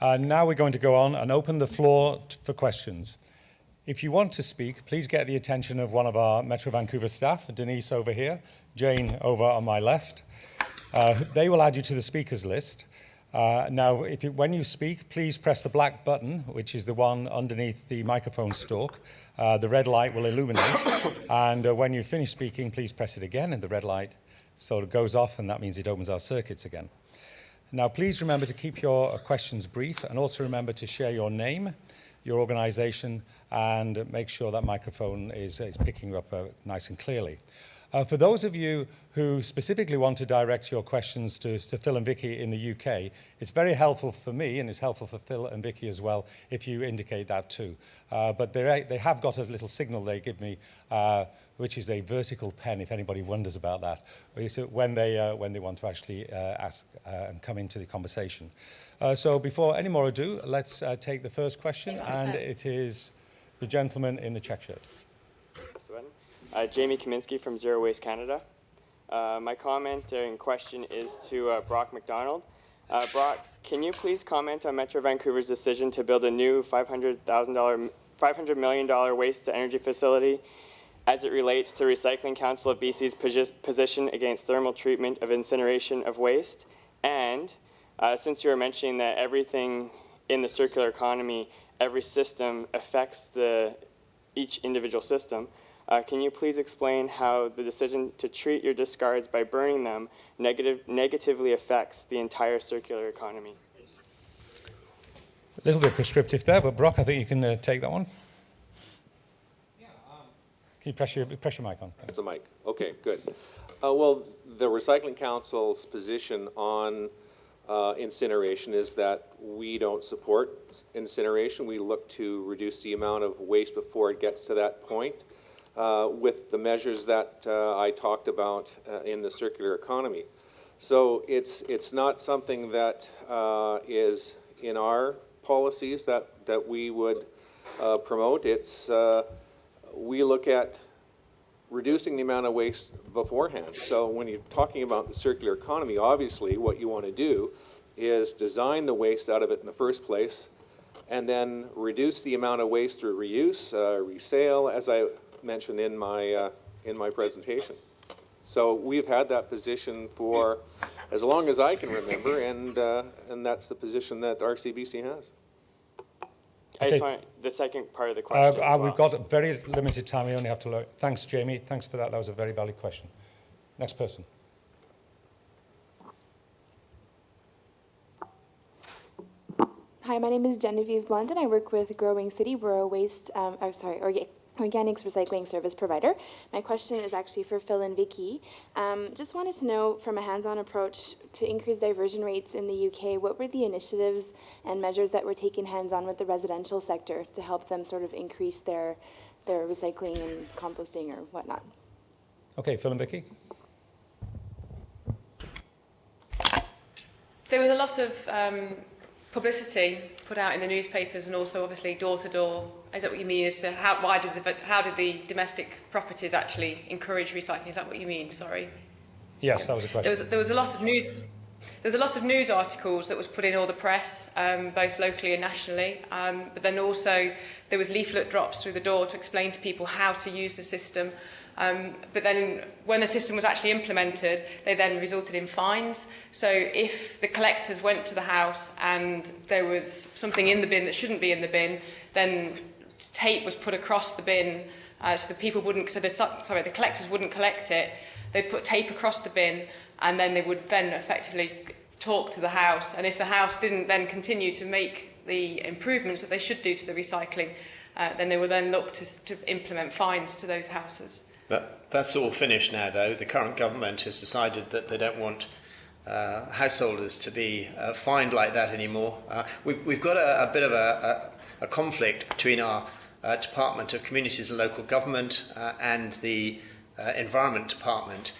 Now we're going to go on and open the floor for questions. If you want to speak, please get the attention of one of our Metro Vancouver staff, Denise over here, Jane over on my left. They will add you to the speakers list. Now, when you speak, please press the black button, which is the one underneath the microphone stalk. The red light will illuminate. And when you finish speaking, please press it again, and the red light sort of goes off, and that means it opens our circuits again. Now, please remember to keep your questions brief, and also remember to share your name, your organization, and make sure that microphone is picking up nice and clearly. For those of you who specifically want to direct your questions to Phil and Vicky in the UK, it's very helpful for me, and it's helpful for Phil and Vicky as well, if you indicate that too. But they have got a little signal they give me, which is a vertical pen, if anybody wonders about that, when they want to actually ask and come into the conversation. So before any more ado, let's take the first question, and it is the gentleman in the check shirt. Jamie Kaminsky from Zero Waste Canada. My comment and question is to Brock McDonald. Brock, can you please comment on Metro Vancouver's decision to build a new $500 million waste-to-energy facility as it relates to Recycling Council of BC's position against thermal treatment of incineration of waste? And since you were mentioning that everything in the circular economy, every system affects each individual system, can you please explain how the decision to treat your discards by burning them negatively affects the entire circular economy? A little bit prescriptive there, but Brock, I think you can take that one. Yeah. Can you press your mic on? That's the mic. Okay, good. Well, the Recycling Council's position on incineration is that we don't support incineration. We look to reduce the amount of waste before it gets to that point. With the measures that I talked about in the circular economy. So it's not something that is in our policies that we would promote. We look at reducing the amount of waste beforehand. So when you're talking about the circular economy, obviously what you want to do is design the waste out of it in the first place, and then reduce the amount of waste through reuse, resale, as I mentioned in my presentation. So we've had that position for as long as I can remember, and that's the position that RCBC has. I just want the second part of the question. We've got a very limited time. We only have to look. Thanks, Jamie. Thanks for that. That was a very valid question. Next person. Hi, my name is Genevieve Blunt, and I work with Growing City. We're a organics recycling service provider. My question is actually for Phil and Vicky. Just wanted to know, from a hands-on approach to increase diversion rates in the UK, what were the initiatives and measures that were taken hands-on with the residential sector to help them sort of increase their recycling and composting or whatnot? Okay, Phil and Vicky. There was a lot of publicity put out in the newspapers, and also obviously door to door. Is that what you mean? As to how did the domestic properties actually encourage recycling? Is that what you mean? Sorry. Yes, that was a question. There was a lot of news. There was a lot of news articles that was put in all the press, both locally and nationally. But then also there was leaflet drops through the door to explain to people how to use the system. But then when the system was actually implemented, they then resulted in fines. So if the collectors went to the house and there was something in the bin that shouldn't be in the bin, then tape was put across the bin so the collectors wouldn't collect it. They'd put tape across the bin, and then they would then effectively talk to the house. And if the house didn't then continue to make the improvements that they should do to the recycling, then they would then look to implement fines to those houses. That's all finished now, though. The current government has decided that they don't want householders to be fined like that anymore. We've got a bit of a conflict between our Department of Communities and Local Government and the Environment Department,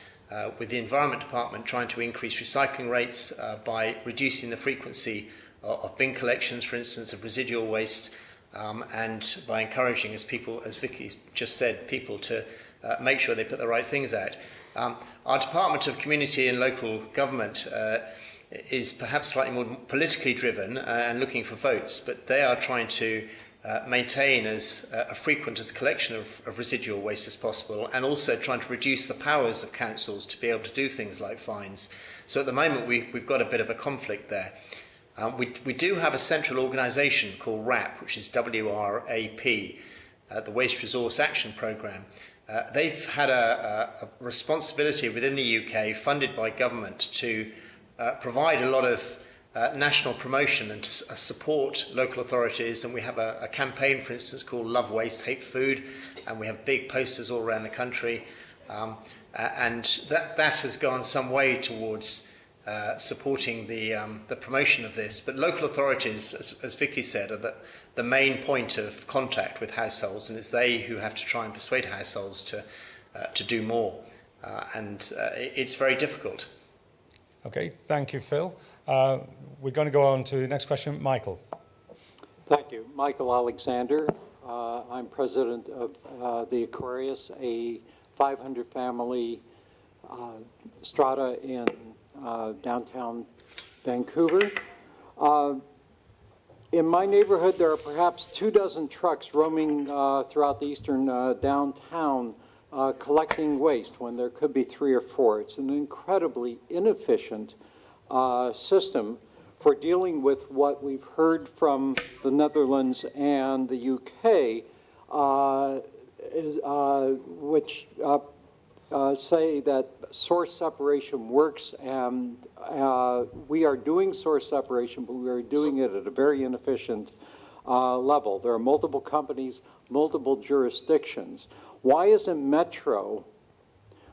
with the Environment Department trying to increase recycling rates by reducing the frequency of bin collections, for instance, of residual waste, and by encouraging, as Vicky just said, people to make sure they put the right things out. Our Department of Community and Local Government is perhaps slightly more politically driven and looking for votes, but they are trying to maintain as frequent as collection of residual waste as possible, and also trying to reduce the powers of councils to be able to do things like fines. So at the moment we've got a bit of a conflict there. We do have a central organisation called WRAP, which is WRAP, the Waste Resource Action Programme. They've had a responsibility within the UK, funded by government, to provide a lot of national promotion and support local authorities, and we have a campaign, for instance, called Love Waste, Hate Food, and we have big posters all around the country, and that has gone some way towards supporting the promotion of this. But local authorities, as Vicky said, are the main point of contact with households, and it's they who have to try and persuade households to do more, and it's very difficult. Okay, thank you, Phil. We're going to go on to the next question. Michael. Thank you. Michael Alexander. I'm president of the Aquarius, a 500-family strata in downtown Vancouver. In my neighborhood, there are perhaps 24 trucks roaming throughout the eastern downtown collecting waste when there could be 3 or 4. It's an incredibly inefficient system for dealing with what we've heard from the Netherlands and the UK, which say that source separation works, and we are doing source separation, but we are doing it at a very inefficient level. There are multiple companies, multiple jurisdictions. Why isn't Metro,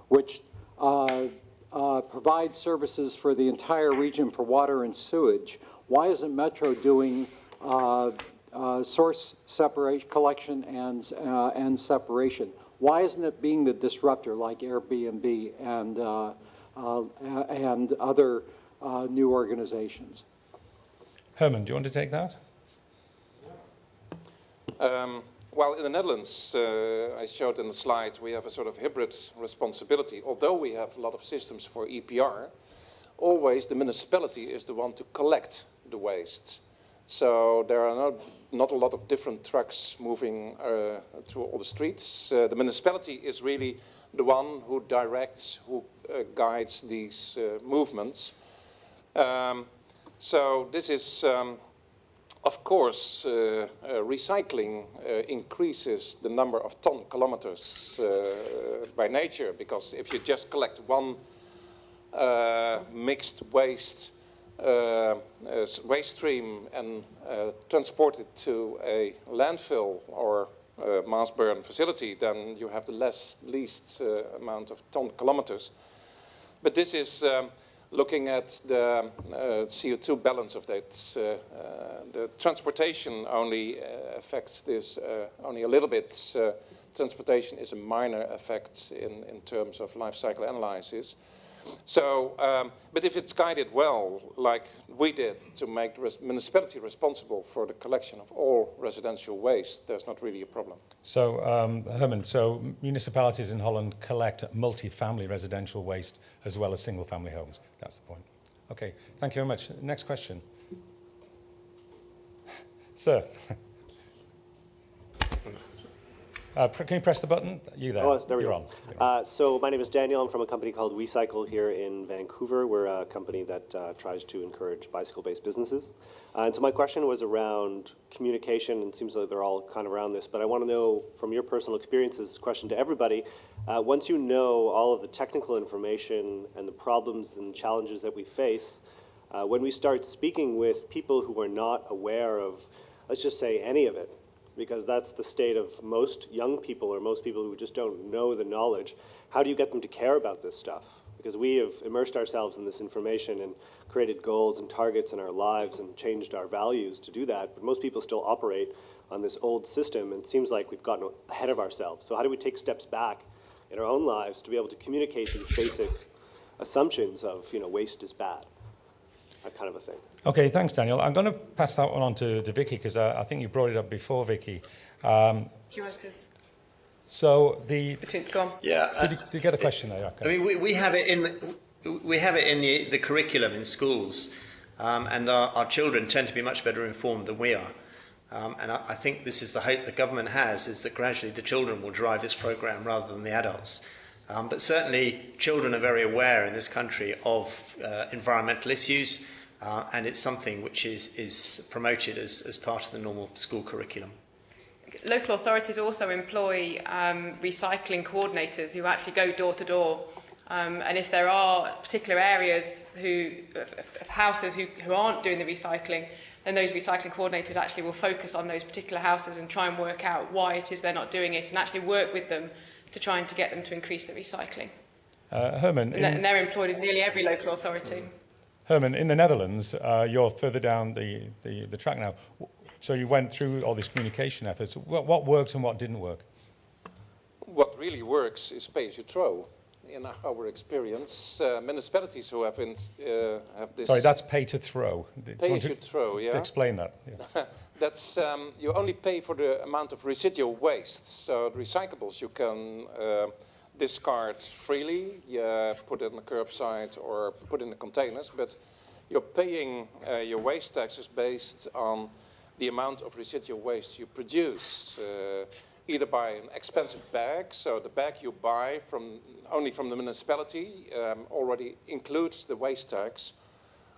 which provides services for the entire region for water and sewage, why isn't Metro doing source separation, collection and separation? Why isn't it being the disruptor like Airbnb and other new organizations? Herman, do you want to take that? Well, in the Netherlands, I showed in the slide, we have a sort of hybrid responsibility. Although we have a lot of systems for EPR, always the municipality is the one to collect the waste. So there are not a lot of different trucks moving through all the streets. The municipality is really the one who directs, who guides these movements. So this is, of course, recycling increases the number of ton kilometers by nature, because if you just collect one mixed waste stream and transport it to a landfill or mass burn facility, then you have the least amount of ton kilometers. But this is looking at the CO2 balance of that. The transportation only affects this only a little bit. Transportation is a minor effect in terms of life cycle analysis. So, but if it's guided well, like we did, to make the municipality responsible for the collection of all residential waste, there's not really a problem. So, Herman, so municipalities in Holland collect multi-family residential waste as well as single-family homes. That's the point. Okay, thank you very much. Next question. Sir. Can you press the button? You there? Oh, there we You're go. on. So my name is Daniel. I'm from a company called WeCycle here in Vancouver. We're a company that tries to encourage bicycle-based businesses. And so my question was around communication, and it seems like they're all kind of around this, but I want to know from your personal experiences, question to everybody, once you know all of the technical information and the problems and challenges that we face, when we start speaking with people who are not aware of, let's just say, any of it, because that's the state of most young people or most people who just don't know the knowledge. How do you get them to care about this stuff? Because we have immersed ourselves in this information and created goals and targets in our lives and changed our values to do that, but most people still operate on this old system, and it seems like we've gotten ahead of ourselves. So how do we take steps back in our own lives to be able to communicate these basic assumptions of, you know, waste is bad, that kind of a thing? Okay, thanks, Daniel. I'm going to pass that one on to Vicky, because I think you brought it up before, Vicky. Do you want to? So Go on. Yeah. Did you get a question there? Okay. I mean, we have it in we have it in the curriculum in schools, and our children tend to be much better informed than we are. And I think this is the hope the government has, is that gradually the children will drive this programme rather than the adults. But certainly children are very aware in this country of environmental issues, and it's something which is promoted as part of the normal school curriculum. Local authorities also employ recycling coordinators who actually go door to door. And if there are particular areas of houses who aren't doing the recycling, then those recycling coordinators actually will focus on those particular houses and try and work out why it is they're not doing it, and actually work with them to try and to get them to increase the recycling. Herman, And they're employed in nearly every local authority. Herman, in the Netherlands, you're further down the track now. So you went through all these communication efforts. What works and what didn't work? What really works is pay as you throw. In our experience, municipalities who have this... Sorry, that's pay to throw. Pay as you throw, yeah. Explain that. Yeah. That's, you only pay for the amount of residual waste. So the recyclables you can discard freely, you put it on the curbside or put in the containers, but you're paying your waste taxes based on the amount of residual waste you produce. Either by an expensive bag, so the bag you buy only from the municipality already includes the waste tax,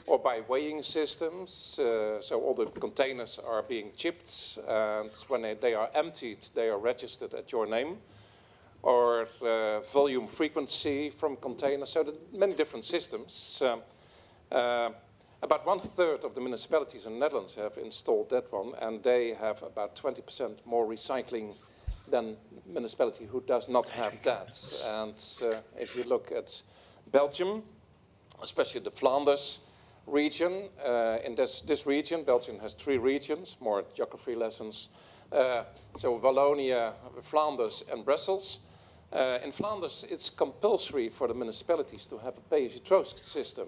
or by weighing systems, so all the containers are being chipped, and when they are emptied, they are registered at your name, or volume frequency from containers, so there are many different systems. About 1/3 of the municipalities in the Netherlands have installed that one, and they have about 20% more recycling than municipality who does not have that. And if you look at Belgium, especially the Flanders region, in this region, Belgium has 3 regions, more geography lessons. So Wallonia, Flanders and Brussels. In Flanders, it's compulsory for the municipalities to have a pay-as-you-throw system.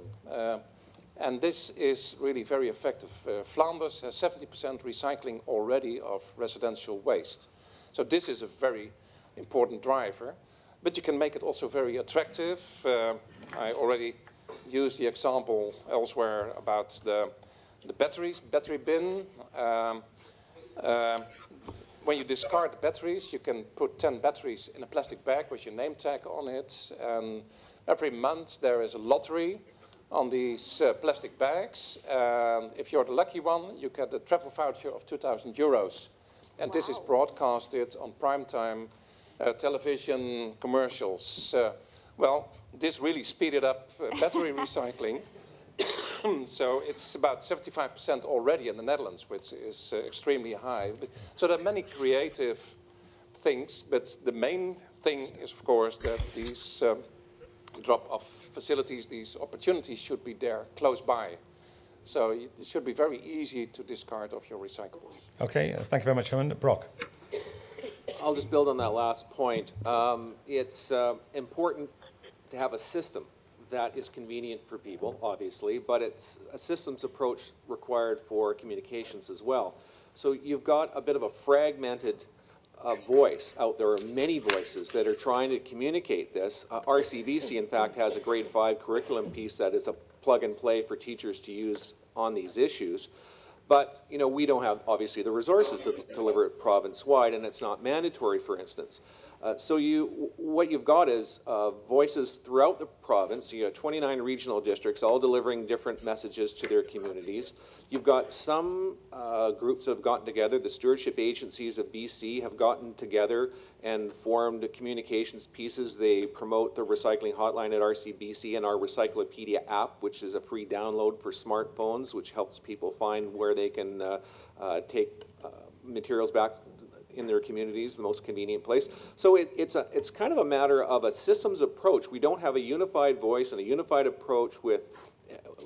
And this is really very effective. Flanders has 70% recycling already of residential waste. So this is a very important driver, but you can make it also very attractive. I already used the example elsewhere about the batteries, battery bin. When you discard the batteries, you can put 10 batteries in a plastic bag with your name tag on it. And every month there is a lottery on these plastic bags. And if you're the lucky one, you get a travel voucher of 2,000 euros. And this is broadcasted on primetime television commercials. Well, this really speeded up battery recycling. So it's about 75% already in the Netherlands, which is extremely high. So there are many creative things, but the main thing is, of course, that these drop-off facilities, these opportunities should be there, close by. So it should be very easy to discard of your recyclables. Okay, thank you very much, Herman. Brock. I'll just build on that last point. It's important to have a system that is convenient for people, obviously, but it's a systems approach required for communications as well. So you've got a bit of a fragmented voice out there, are many voices that are trying to communicate this. RCVC, in fact, has a grade 5 curriculum piece that is a plug and play for teachers to use on these issues. But, you know, we don't have, obviously, the resources to deliver it province-wide, and it's not mandatory, for instance. So what you've got is voices throughout the province. You have 29 regional districts, all delivering different messages to their communities. You've got some groups that have gotten together. The stewardship agencies of BC have gotten together and formed communications pieces. They promote the recycling hotline at RCBC and our Recyclopedia app, which is a free download for smartphones, which helps people find where they can take materials back in their communities, the most convenient place. So it's kind of a matter of a systems approach. We don't have a unified voice and a unified approach with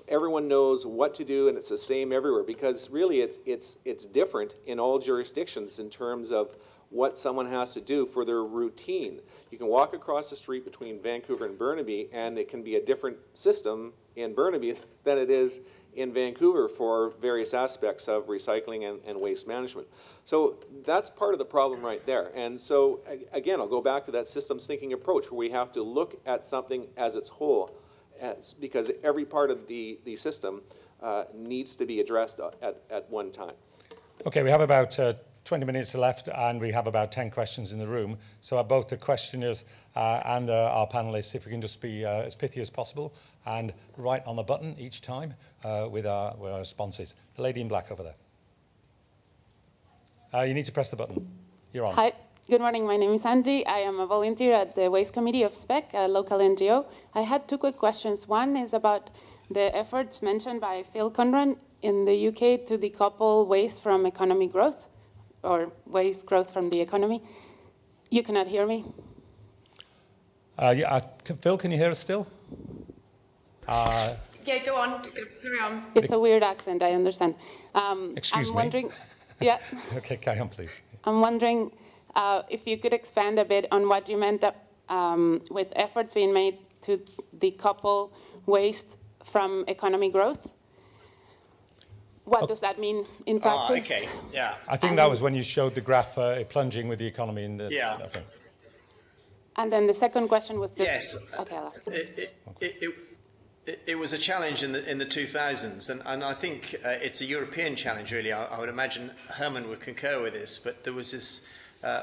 everyone knows what to do and it's the same everywhere, because really it's different in all jurisdictions in terms of what someone has to do for their routine. You can walk across the street between Vancouver and Burnaby and it can be a different system in Burnaby than it is in Vancouver for various aspects of recycling and waste management. So that's part of the problem right there. And so again, I'll go back to that systems thinking approach where we have to look at something as its whole. because every part of the system needs to be addressed at one time. Okay, we have about 20 minutes left, and we have about 10 questions in the room. So both the questioners and our panelists, if we can just be as pithy as possible and right on the button each time with our responses. The lady in black over there. You need to press the button. You're on. Hi. Good morning. My name is Angie. I am a volunteer at the Waste Committee of SPEC, a local NGO. I had two quick questions. One is about the efforts mentioned by Phil Conran in the UK to decouple waste from economic growth, or waste growth from the economy. You cannot hear me? Phil, can you hear us still? Yeah, go on. Carry on. It's a weird accent, I understand. Excuse I'm me. wondering, yeah. Okay, carry on, please. I'm wondering if you could expand a bit on what you meant with efforts being made to decouple waste from economic growth. What does that mean in practice? Okay, yeah. I think that was when you showed the graph plunging with the economy in the... Yeah. Okay. And then the second question was just... Yes. Okay, I'll ask. It was a challenge in the 2000s, and I think it's a European challenge, really. I would imagine Herman would concur with this, but there was this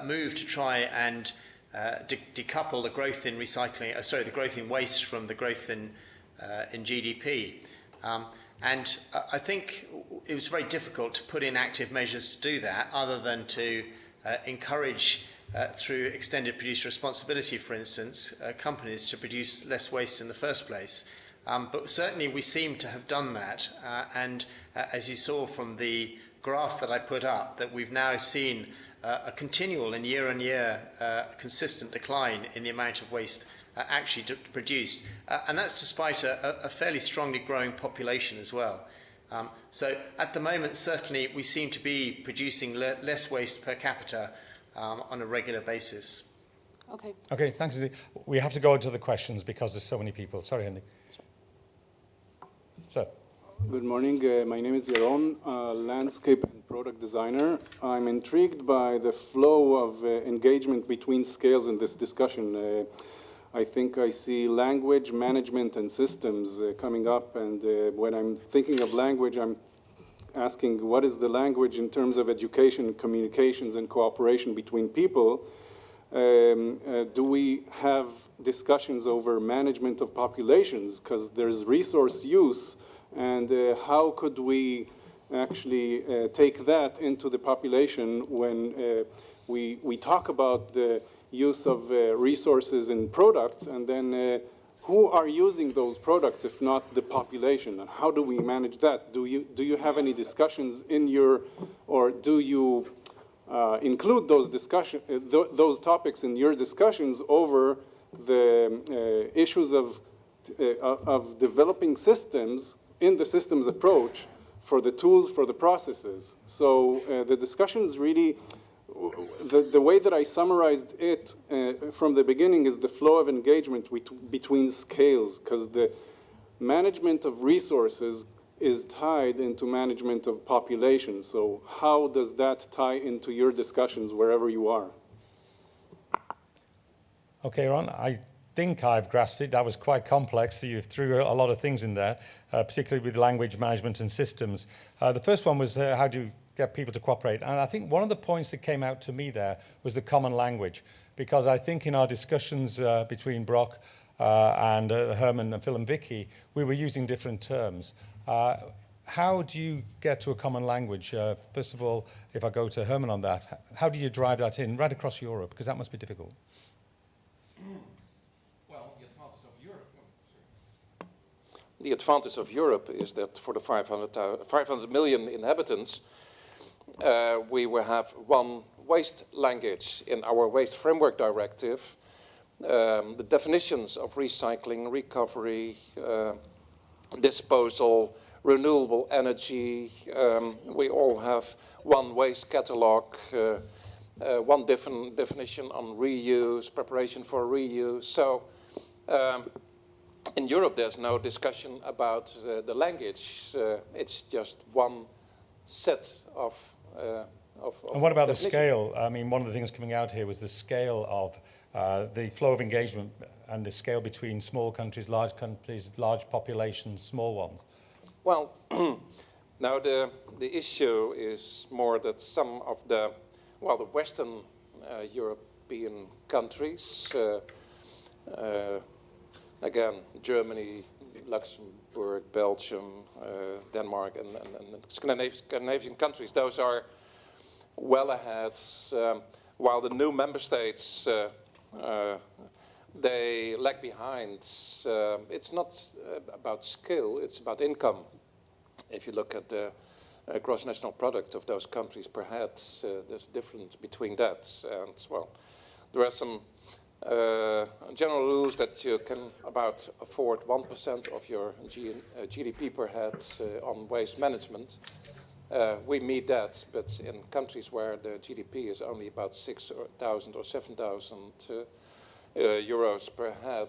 move to try and decouple the growth in recycling, the growth in waste from the growth in GDP. And I think it was very difficult to put in active measures to do that, other than to encourage, through extended producer responsibility, for instance, companies to produce less waste in the first place. But certainly we seem to have done that. And as you saw from the graph that I put up, that we've now seen a continual and year-on-year consistent decline in the amount of waste actually produced, and that's despite a fairly strongly growing population as well. So at the moment, certainly, we seem to be producing less waste per capita on a regular basis. Okay. Okay, thanks, Andy. We have to go into the questions because there's so many people. Sorry, Andy. Sir. Good morning. My name is Yaron, landscape and product designer. I'm intrigued by the flow of engagement between scales in this discussion. I think I see language, management, and systems coming up. And when I'm thinking of language, I'm asking what is the language in terms of education, communications, and cooperation between people. Do we have discussions over management of populations? Because there's resource use. And how could we actually take that into the population when we talk about the use of resources and products, and then who are using those products if not the population? And how do we manage that? Do you have any discussions in your, or do you include those those topics in your discussions over the issues of developing systems in the systems approach for the tools, for the processes? So the discussions really, the way that I summarized it from the beginning is the flow of engagement between scales, because the management of resources is tied into management of population. So how does that tie into your discussions wherever you are? Okay, Ron, I think I've grasped it. That was quite complex. You threw a lot of things in there, particularly with language management and systems. The first one was how do you get people to cooperate? And I think one of the points that came out to me there was the common language, because I think in our discussions between Brock and Herman and Phil and Vicky, we were using different terms. How do you get to a common language? First of all, if I go to Herman on that, how do you drive that in right across Europe? Because that must be difficult. Well, the advantage of Europe is that for the 500 million inhabitants, we will have one waste language in our Waste Framework Directive. The definitions of recycling, recovery, disposal, renewable energy, we all have one waste catalog, one different definition on reuse, preparation for reuse. So in Europe, there's no discussion about the language. It's just one set of and what about the scale? I mean, one of the things coming out here was the scale of the flow of engagement and the scale between small countries, large populations, small ones? Well, now the issue is more that some of the Western European countries, again, Germany, Luxembourg, Belgium, Denmark, and Scandinavian countries, those are well ahead, while the new member states, they lag behind. It's not about skill, it's about income. If you look at the gross national product of those countries per head, there's a difference between that. And, well, there are some general rules that you can about afford 1% of your GDP per head on waste management. We meet that, but in countries where the GDP is only about 6,000 or 7,000 euros per head,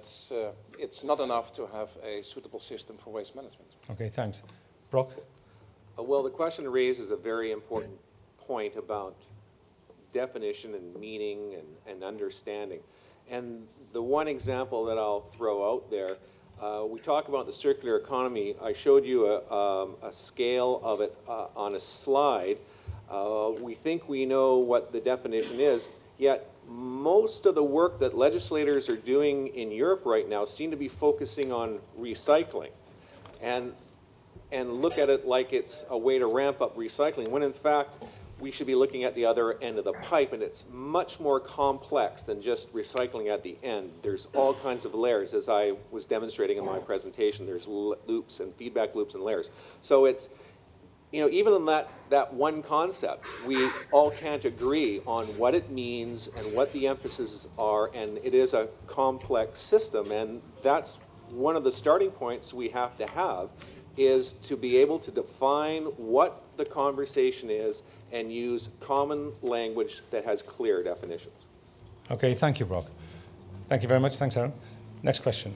it's not enough to have a suitable system for waste management. Okay, thanks. Brock? Well, the question raises a very important point about definition and meaning and understanding. And the one example that I'll throw out there, we talk about the circular economy. I showed you a scale of it on a slide. We think we know what the definition is, yet most of the work that legislators are doing in Europe right now seem to be focusing on recycling and look at it like it's a way to ramp up recycling, when in fact we should be looking at the other end of the pipe, and it's much more complex than just recycling at the end. There's all kinds of layers, as I was demonstrating in my presentation. There's loops and feedback loops and layers. So it's, you know, even in that one concept, we all can't agree on what it means and what the emphases are, and it is a complex system, and that's one of the starting points we have to have, is to be able to define what the conversation is and use common language that has clear definitions. Okay, thank you, Brock. Thank you very much. Thanks, Aaron. Next question.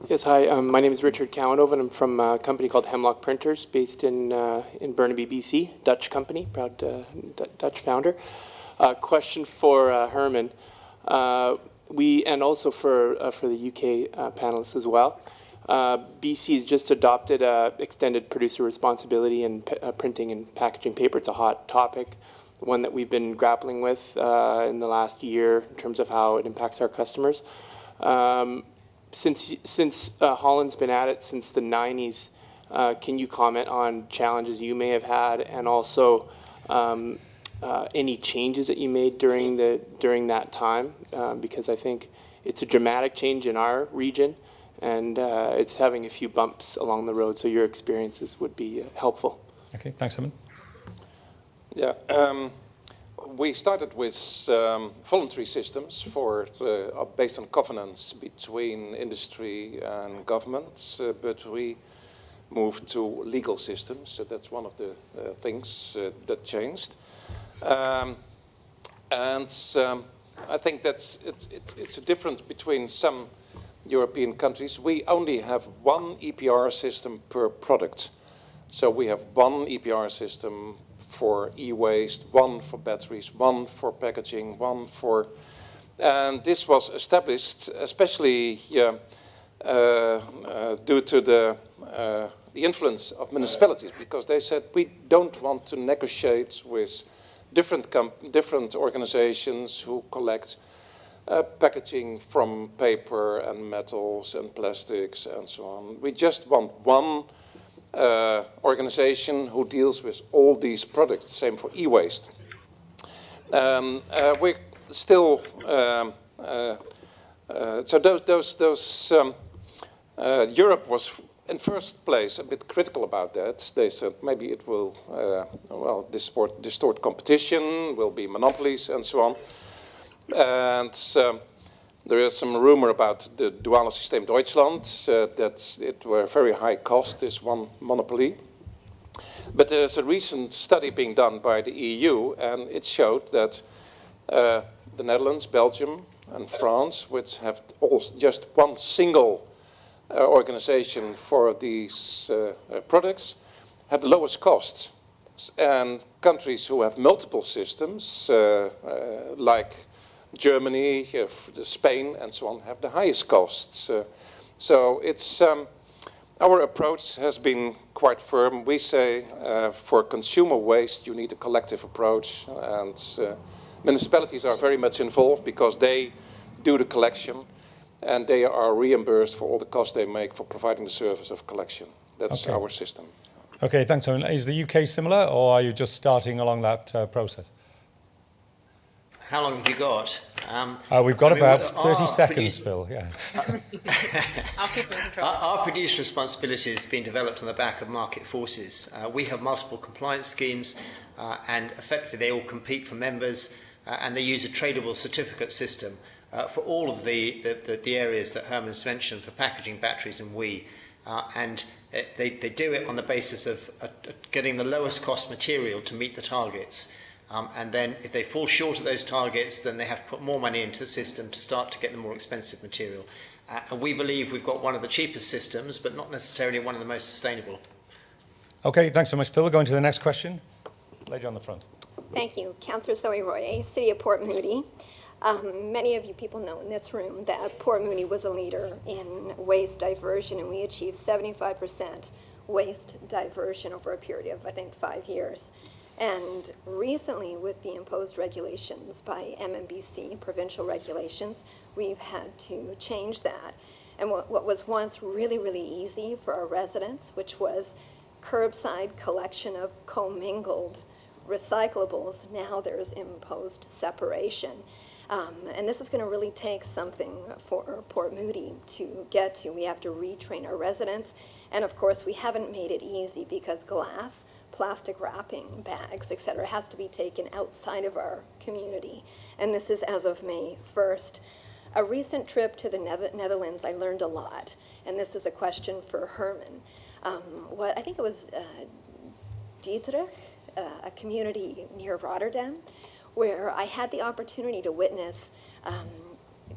Yes, hi. My name is Richard Cowanova, and I'm from a company called Hemlock Printers, based in Burnaby, BC, Dutch company, proud Dutch founder. Question for Herman, and also for the UK panelists as well. BC has just adopted extended producer responsibility in printing and packaging paper. It's a hot topic, one that we've been grappling with in the last year in terms of how it impacts our customers. Since Holland's been at it since the 90s, can you comment on challenges you may have had, and also any changes that you made during that time? Because I think it's a dramatic change in our region, and it's having a few bumps along the road, so your experiences would be helpful. Okay, thanks, Herman. Yeah, we started with voluntary systems based on covenants between industry and government, but we moved to legal systems, so that's one of the things that changed. And I think it's a difference between some European countries. We only have one EPR system per product. So we have one EPR system for e-waste, one for batteries, one for packaging, one for... And this was established especially due to the influence of municipalities, because they said we don't want to negotiate with different organizations who collect packaging from paper and metals and plastics and so on. We just want one organization who deals with all these products. Same for e-waste. We're still so Europe was in first place a bit critical about that. They said maybe it will distort competition, will be monopolies and so on. And there is some rumor about the duale System Deutschland, that it were very high cost, this one monopoly. But there's a recent study being done by the EU, and it showed that the Netherlands, Belgium, and France, which have just one single organization for these products, have the lowest costs. And countries who have multiple systems, like Germany, Spain, and so on have the highest costs. So it's our approach has been quite firm. We say for consumer waste, you need a collective approach, and municipalities are very much involved because they do the collection, and they are reimbursed for all the costs they make for providing the service of collection. That's our system. Okay, thanks, Owen. Is the UK similar, or are you just starting along that process? How long have you got? We've got about 30 seconds, Phil. Yeah. I'll keep it in control. Our producer responsibility has been developed on the back of market forces. We have multiple compliance schemes, and effectively they all compete for members, and they use a tradable certificate system for all of the areas that Herman's mentioned for packaging, batteries, and and they do it on the basis of getting the lowest cost material to meet the targets. And then if they fall short of those targets, then they have to put more money into the system to start to get the more expensive material. And we believe we've got one of the cheapest systems, but not necessarily one of the most sustainable. Okay, thanks so much, Phil. We're going to the next question. Lady on the front. Thank you. Councillor Zoe Roy, City of Port Moody. Many of you people know in this room that Port Moody was a leader in waste diversion, and we achieved 75% waste diversion over a period of, I think, 5 years. And recently, with the imposed regulations by MMBC, provincial regulations, we've had to change that. And what was once really, really easy for our residents, which was curbside collection of commingled recyclables, now there's imposed separation. And this is going to really take something for Port Moody to get to. We have to retrain our residents. And of course, we haven't made it easy because glass, plastic wrapping, bags, etc., has to be taken outside of our community. And this is as of May 1st. A recent trip to the Netherlands, I learned a lot. And this is a question for Herman. I think it was Dietrich, a community near Rotterdam, where I had the opportunity to witness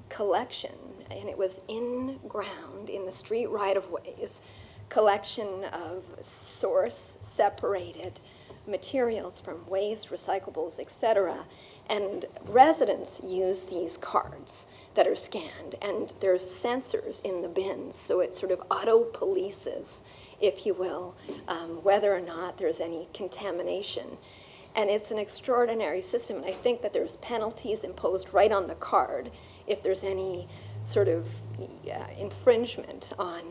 collection, and it was in ground, in the street right-of-ways, collection of source-separated materials from waste, recyclables, etc. And residents use these cards that are scanned, and there's sensors in the bins, so it sort of auto-polices, if you will, whether or not there's any contamination. And it's an extraordinary system, and I think that there's penalties imposed right on the card if there's any sort of infringement on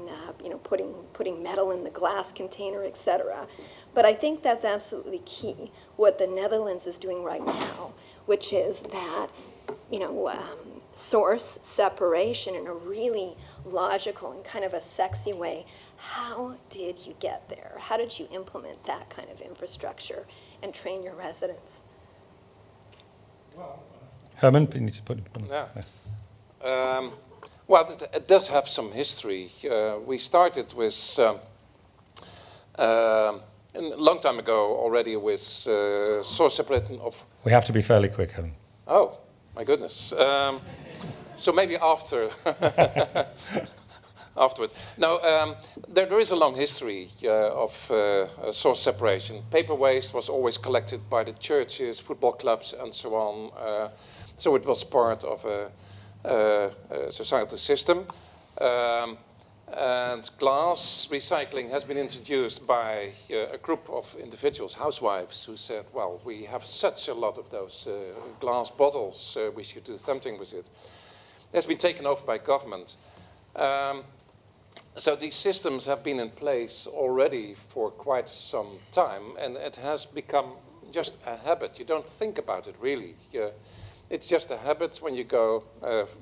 putting metal in the glass container, etc. But I think that's absolutely key, what the Netherlands is doing right now, which is that source separation in a really logical and kind of a sexy way. How did you get there? How did you implement that kind of infrastructure and train your residents? Herman, you need to put. Well, it does have some history. We started with a long time ago already with source separating of. We have to be fairly quick, Herman. Oh, my goodness. So maybe after. Afterwards. Now, there is a long history of source separation. Paper waste was always collected by the churches, football clubs, and so on. So it was part of a societal system. And glass recycling has been introduced by a group of individuals, housewives, who said, well, we have such a lot of those glass bottles, we should do something with it. It's been taken over by government. So these systems have been in place already for quite some time, and it has become just a habit. You don't think about it really. It's just a habit when you go,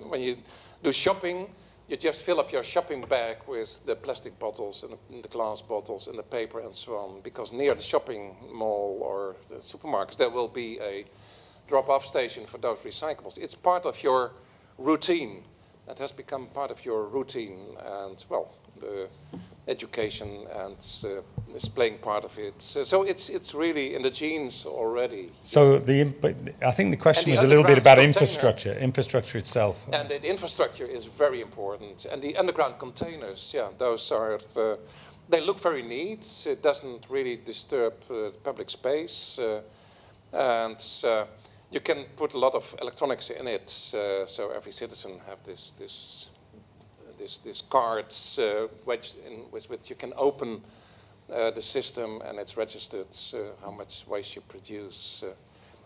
when you do shopping, you just fill up your shopping bag with the plastic bottles and the glass bottles and the paper and so on, because near the shopping mall or the supermarkets there will be a drop-off station for those recyclables. It's part of your routine. That has become part of your routine, and well, the education and is playing part of it. So it's really in the genes already. So I think the question was a little bit about infrastructure itself. And the infrastructure is very important. And the underground containers, yeah, those are, they look very neat. It doesn't really disturb public space. And you can put a lot of electronics in it, so every citizen have this cards with which you can open the system, and it's registered how much waste you produce.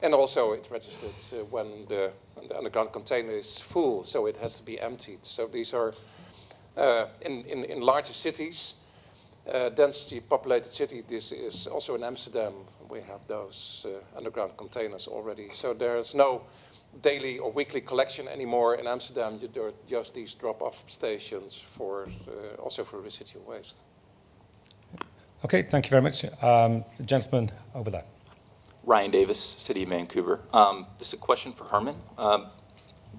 And also it's registered when the underground container is full, so it has to be emptied. So these are, in larger cities, densely populated city, this is also in Amsterdam, we have those underground containers already. So there's no daily or weekly collection anymore in Amsterdam. There are just these drop-off stations for also for residual waste. Okay, thank you very much. The gentleman over there. Ryan Davis, City of Vancouver. This is a question for Herman.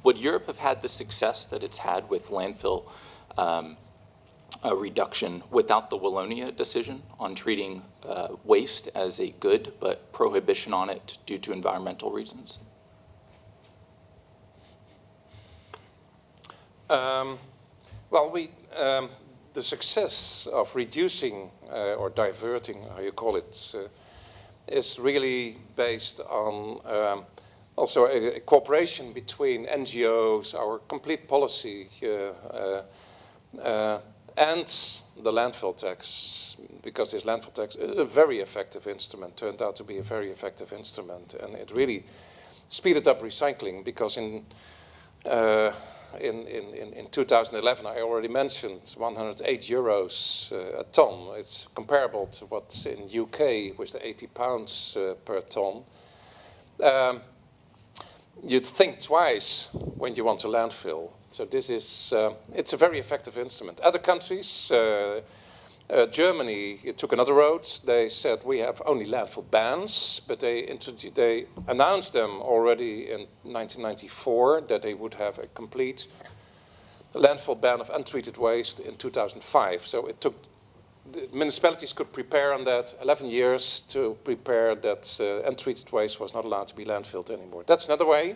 Would Europe have had the success that it's had with landfill reduction without the Wallonia decision on treating waste as a good, but prohibition on it due to environmental reasons? Well, the success of reducing or diverting, how you call it, is really based on also a cooperation between NGOs, our complete policy, and the landfill tax, because this landfill tax is a very effective instrument, turned out to be a very effective instrument, and it really speeded up recycling, because in 2011, I already mentioned 108 euros a ton. It's comparable to what's in UK with the 80 pounds per ton. You'd think twice when you want to landfill. So this is, it's a very effective instrument. Other countries, Germany took another road. They said we have only landfill bans, but they announced them already in 1994 that they would have a complete landfill ban of untreated waste in 2005. So it took, the municipalities could prepare on that 11 years to prepare that untreated waste was not allowed to be landfilled anymore. That's another way.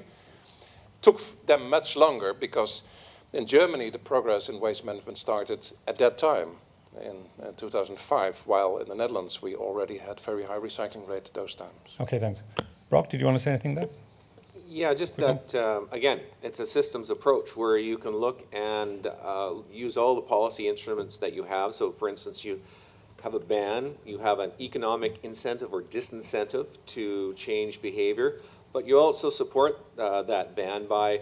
Took them much longer because in Germany the progress in waste management started at that time in 2005, while in the Netherlands we already had very high recycling rate at those times. Okay, thanks. Brock, did you want to say anything there? Yeah, just that, again, it's a systems approach where you can look and use all the policy instruments that you have. So, for instance, you have a ban, you have an economic incentive or disincentive to change behavior, but you also support that ban by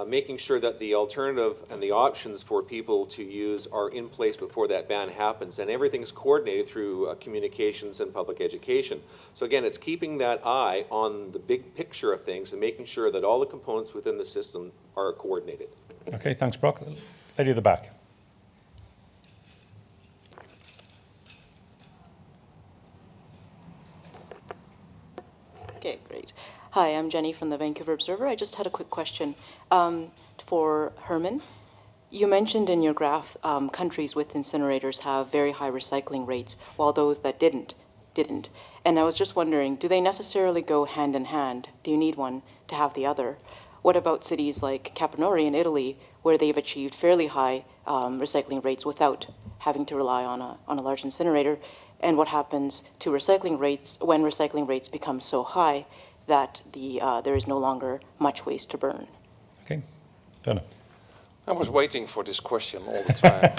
making sure that the alternative and the options for people to use are in place before that ban happens. And everything's coordinated through communications and public education. So again, it's keeping that eye on the big picture of things and making sure that all the components within the system are coordinated. Okay, thanks, Brock. Lady at the back. Okay, great. Hi, I'm Jenny from the Vancouver Observer. I just had a quick question for Herman. You mentioned in your graph countries with incinerators have very high recycling rates, while those that didn't. And I was just wondering, do they necessarily go hand in hand? Do you need one to have the other? What about cities like Caponori in Italy, where they've achieved fairly high recycling rates without having to rely on a large incinerator? And what happens to recycling rates when recycling rates become so high that there is no longer much waste to burn? Okay, Werner. I was waiting for this question all the time.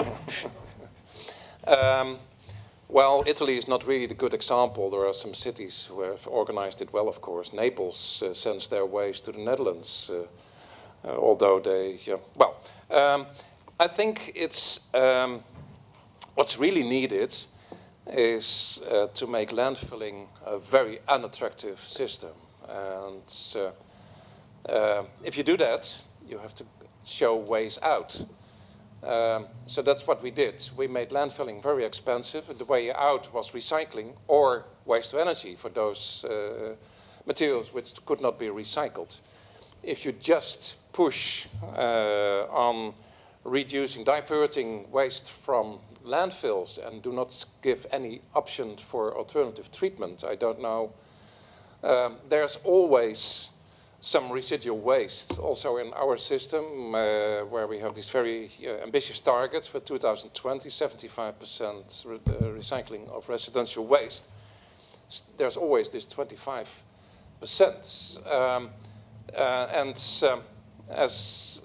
Well, Italy is not really the good example. There are some cities who have organized it well, of course. Naples sends their waste to the Netherlands, although they, I think it's, what's really needed is to make landfilling a very unattractive system. And if you do that, you have to show ways out. So that's what we did. We made landfilling very expensive. The way out was recycling or waste to energy for those materials which could not be recycled. If you just push on reducing, diverting waste from landfills and do not give any option for alternative treatment, I don't know. There's always some residual waste also in our system where we have these very ambitious targets for 2020, 75% recycling of residential waste. There's always this 25%. As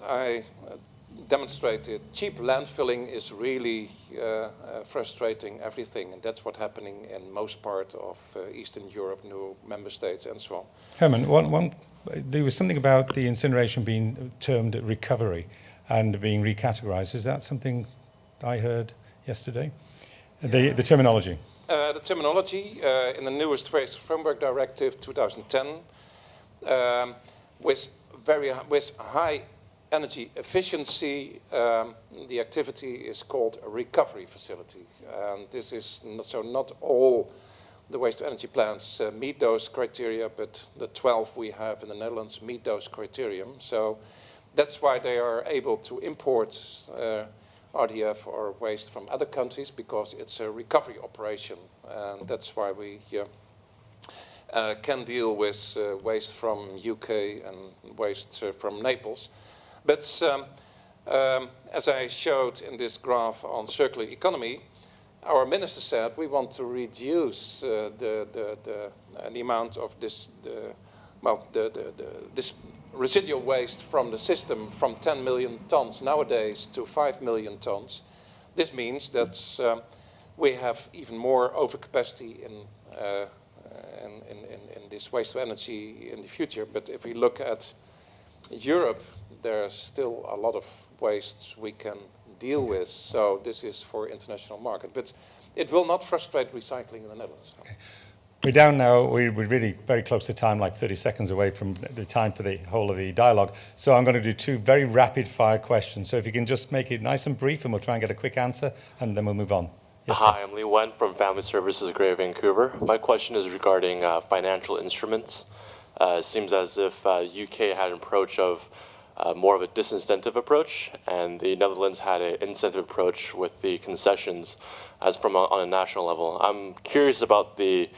I demonstrated, cheap landfilling is really frustrating everything, and that's what's happening in most part of Eastern Europe, new member states, and so on. Herman, there was something about the incineration being termed recovery and being recategorized. Is that something I heard yesterday? The terminology. The terminology in the newest Waste Framework Directive 2010, with high energy efficiency, the activity is called a recovery facility. And this is not all the waste to energy plants meet those criteria, but the 12 we have in the Netherlands meet those criteria. So that's why they are able to import RDF or waste from other countries, because it's a recovery operation. And that's why we can deal with waste from UK and waste from Naples. But as I showed in this graph on circular economy, our minister said we want to reduce the amount of this residual waste from the system from 10 million tons nowadays to 5 million tons. This means that we have even more overcapacity in this waste to energy in the future. But if we look at Europe, there's still a lot of waste we can deal with. So this is for international market. But it will not frustrate recycling in the Netherlands. Okay. We're down now, we're really very close to time, like 30 seconds away from the time for the whole of the dialogue. So I'm going to do two very rapid fire questions. So if you can just make it nice and brief, and we'll try and get a quick answer, and then we'll move on. Yes, hi, I'm Lee Wen from Family Services Greater Vancouver. My question is regarding financial instruments. It seems as if UK had an approach of more of a disincentive approach, and the Netherlands had an incentive approach with the concessions as from on a national level. I'm curious about the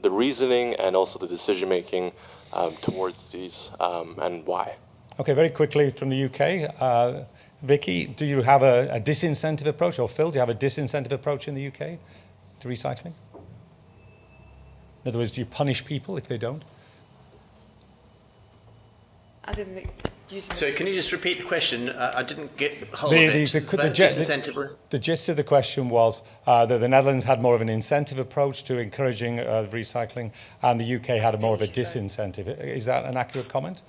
reasoning and also the decision making towards these and why. Okay, very quickly from the UK. Vicky, do you have a disincentive approach, or Phil, do you have a disincentive approach in the UK to recycling? In other words, do you punish people if they don't? As in using. So can you just repeat the question? I didn't get hold of it. The gist of the question was that the Netherlands had more of an incentive approach to encouraging recycling, and the UK had more of a disincentive. Is that an accurate comment?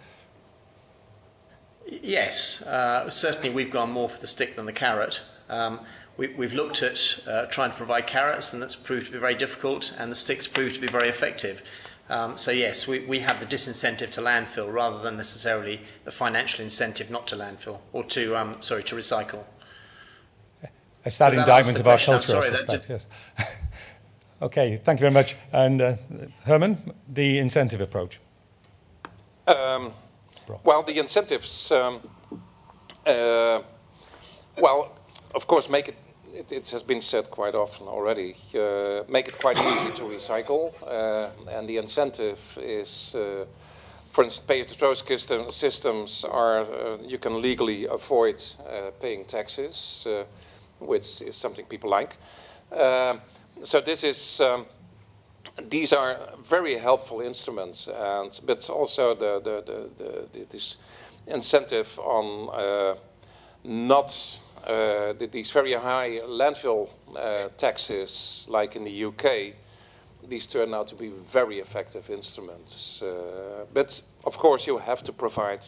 Yes, certainly we've gone more for the stick than the carrot. We've looked at trying to provide carrots, and that's proved to be very difficult, and the sticks proved to be very effective. So yes, we have the disincentive to landfill rather than necessarily the financial incentive not to landfill, or to recycle. A sad indictment of our culture, I suspect, yes. Okay, thank you very much. And Herman, the incentive approach. Well, the incentives, of course, make it has been said quite often already, make it quite easy to recycle. And the incentive is, for instance, pay-as-you-throw systems are, you can legally avoid paying taxes, which is something people like. So this is, these are very helpful instruments, but also this incentive on not these very high landfill taxes, like in the UK, these turn out to be very effective instruments. But of course, you have to provide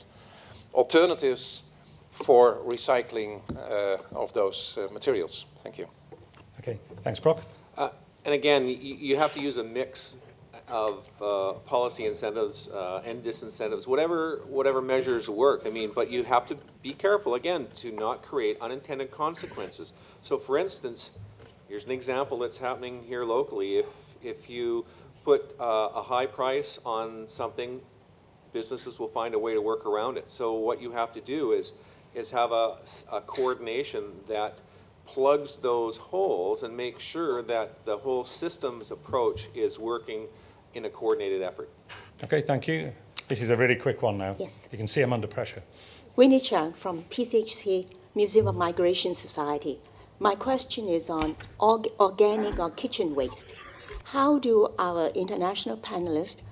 alternatives for recycling of those materials. Thank you. Okay, thanks, Brock. And again, you have to use a mix of policy incentives and disincentives, whatever measures work. I mean, but you have to be careful, again, to not create unintended consequences. So for instance, here's an example that's happening here locally. If you put a high price on something, businesses will find a way to work around it. So what you have to do is have a coordination that plugs those holes and make sure that the whole systems approach is working in a coordinated effort. Okay, thank you. This is a really quick one now. Yes. You can see I'm under pressure. Winnie Chang from PCHC Museum of Migration Society. My question is on organic or kitchen waste. How do our international panelists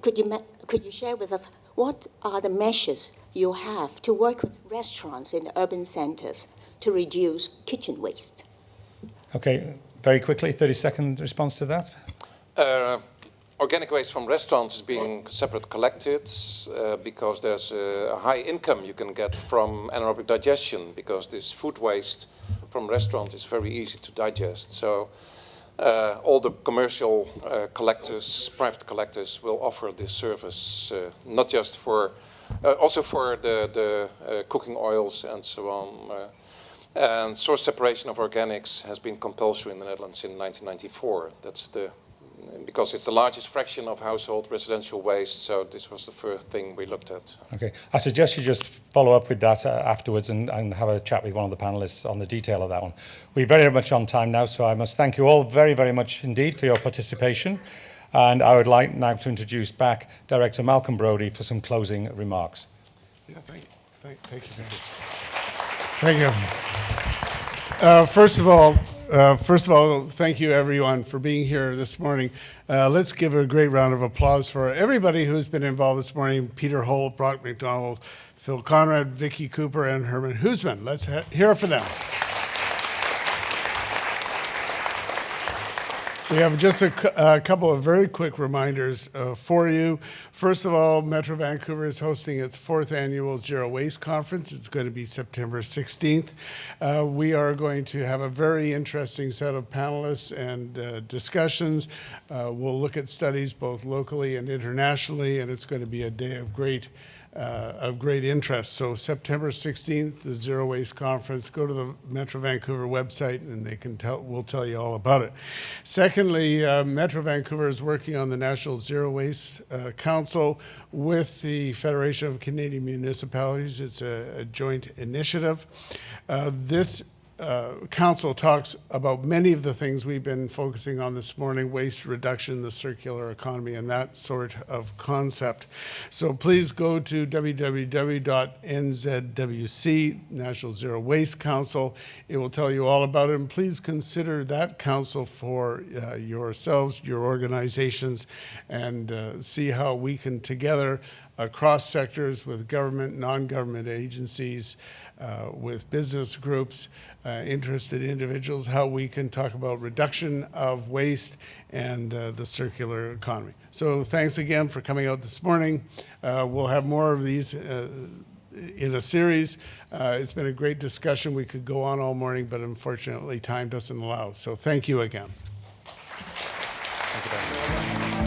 could you share with us what are the measures you have to work with restaurants in urban centers to reduce kitchen waste? Okay, very quickly, 30-second response to that. Organic waste from restaurants is being separate collected because there's a high income you can get from anaerobic digestion, because this food waste from restaurants is very easy to digest. So all the commercial collectors, private collectors, will offer this service, not just for, also for the cooking oils and so on. And source separation of organics has been compulsory in the Netherlands in 1994. That's because it's the largest fraction of household residential waste, so this was the first thing we looked at. Okay, I suggest you just follow up with that afterwards and have a chat with one of the panelists on the detail of that one. We're very much on time now, so I must thank you all very, very much indeed for your participation. And I would like now to introduce back Director Malcolm Brodie for some closing remarks. Yeah, thank you. Thank you. First of all, thank you everyone for being here this morning. Let's give a great round of applause for everybody who's been involved this morning: Peter Holt, Brock McDonald, Phil Conrad, Vicky Cooper, and Herman Hoosman. Let's hear it for them. We have just a couple of very quick reminders for you. First of all, Metro Vancouver is hosting its 4th annual Zero Waste Conference. It's going to be September 16th. We are going to have a very interesting set of panelists and discussions. We'll look at studies both locally and internationally, and it's going to be a day of great interest. So September 16th, the Zero Waste Conference. Go to the Metro Vancouver website and we'll tell you all about it. Secondly, Metro Vancouver is working on the National Zero Waste Council with the Federation of Canadian Municipalities. It's a joint initiative. This Council talks about many of the things we've been focusing on this morning: waste reduction, the circular economy, and that sort of concept. So please go to www.nzwc, National Zero Waste Council. It will tell you all about it, and please consider that council for yourselves, your organizations, and see how we can together across sectors with government, non-government agencies, with business groups, interested individuals, how we can talk about reduction of waste and the circular economy. So thanks again for coming out this morning. We'll have more of these in a series. It's been a great discussion. We could go on all morning, but unfortunately time doesn't allow. So thank you again. Thank you very much.